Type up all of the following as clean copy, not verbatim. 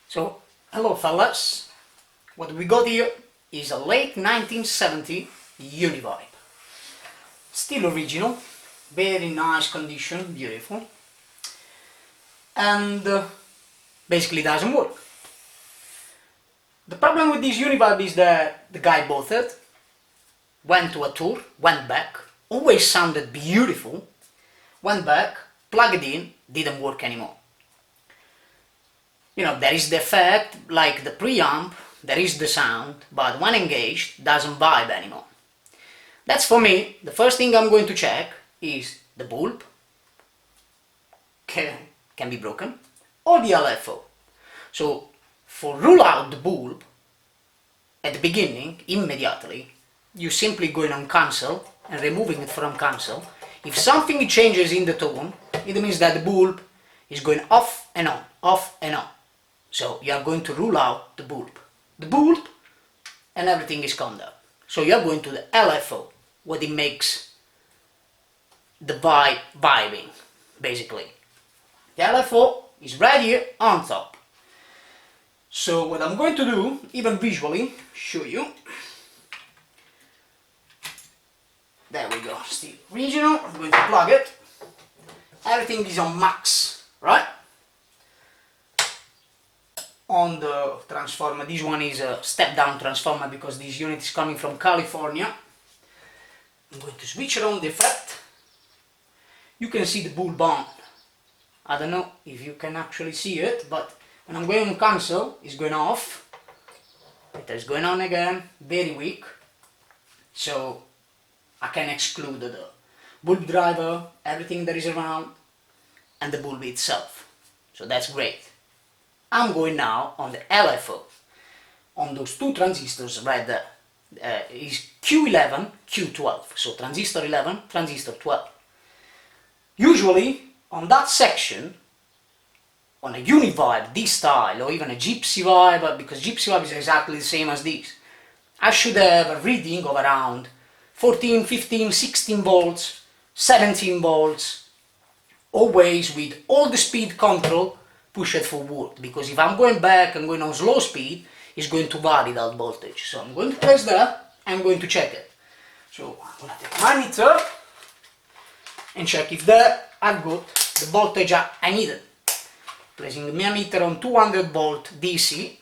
So, hello fellas, what we got here is a late 1970 Uni-Vibe. Still original, very nice condition, beautiful, and basically doesn't work. The problem with this Uni-Vibe is that the guy bought it, went to a tour, went back, always sounded beautiful, went back, plugged it in, didn't work anymore. You know, there is the effect, like the preamp, there is the sound, but when engaged, doesn't vibe anymore. That's for me. The first thing I'm going to check is the bulb, can be broken, or the LFO. So, for rule out the bulb, at the beginning, immediately, you simply going on cancel and removing it from cancel. If something changes in the tone, it means that the bulb is going off and on, off and on. So you are going to rule out the bulb, and everything is calmed down. So you are going to the LFO, what it makes the vibing, basically. The LFO is right here on top. So what I'm going to do, even visually, show you. There we go, still original. I'm going to plug it. Everything is on max, right? On the transformer, this one is a step down transformer because this unit is coming from California. I'm going to switch on the effect. You can see the bulb on. I don't know if you can actually see it, but when I'm going on cancel, it's going off. It is going on again, very weak. So I can exclude the bulb driver, everything that is around, and the bulb itself. So that's great. I'm going now on the LFO, on those two transistors right there. Is Q11, Q12, so transistor 11, transistor 12. Usually, on that section, on a Uni-Vibe, this style, or even a gypsy-vibe, because gypsy-vibe is exactly the same as this, I should have a reading of around 14, 15, 16 volts, 17 volts, always with all the speed control pushed forward, because if I'm going back and going on slow speed, it's going to vary that voltage. So I'm going to press that, I'm going to check it. So I'm going to take my meter and check if there I've got the voltage I needed. Placing the meter on 200 volt DC,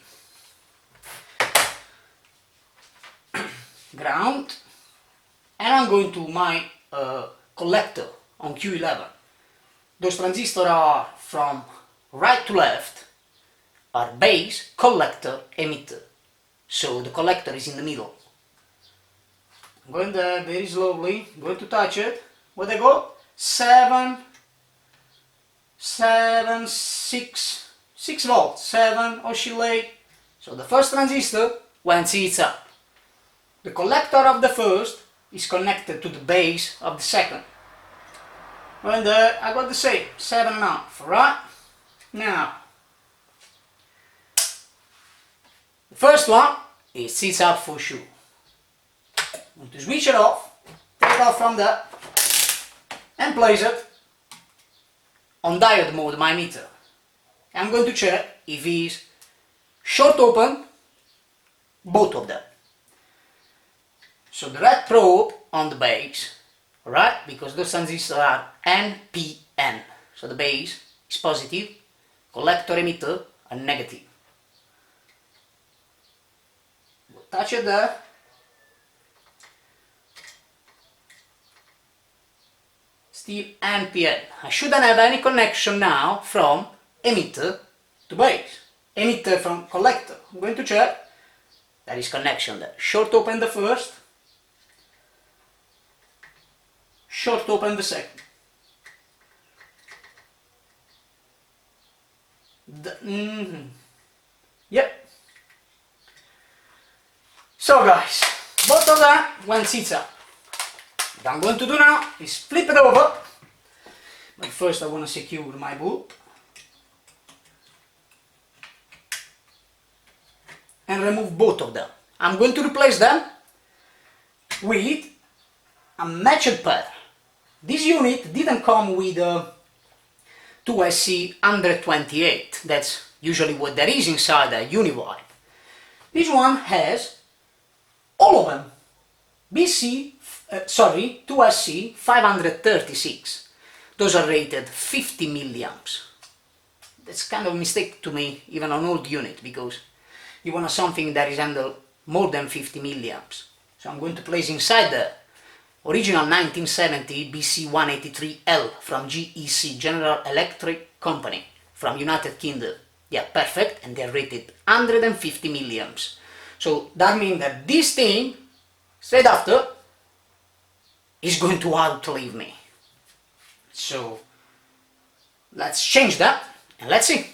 ground, and I'm going to my collector on Q11. Those transistors are from right to left, are base, collector, emitter. So the collector is in the middle. I'm going there very slowly, I'm going to touch it. Where they go? 6 volts, 7, oscillate. So the first transistor went seats up. The collector of the first is connected to the base of the second. Well, there I got the same, 7.5, right? Now, the first one, it sits up for sure. I'm going to switch it off, take it off from there, and place it on diode mode, my meter. I'm going to check if it's short open, both of them. So the red probe on the base, alright, because those transistors are NPN. So the base is positive, collector emitter are negative. We'll touch it there. Still NPN. I shouldn't have any connection now from emitter to base. Emitter from collector. I'm going to check. There is connection there. Short open the first. Short open the second. Yep. So guys, both of them went seats up. What I'm going to do now is flip it over. But first I want to secure my bulb. And remove both of them. I'm going to replace them with a matched pair. This unit didn't come with 2SC 128, that's usually what there is inside a Uni-Vibe. This one has all of them. 2SC 536. Those are rated 50 milliamps. That's kind of a mistake to me, even on old unit, because you want something that is handle more than 50 milliamps. So I'm going to place inside the original 1970 BC183L from GEC, General Electric Company, from United Kingdom. Yeah, perfect, and they're rated 150 milliamps. So that means that this thing, straight after, is going to outlive me. So let's change that and let's see.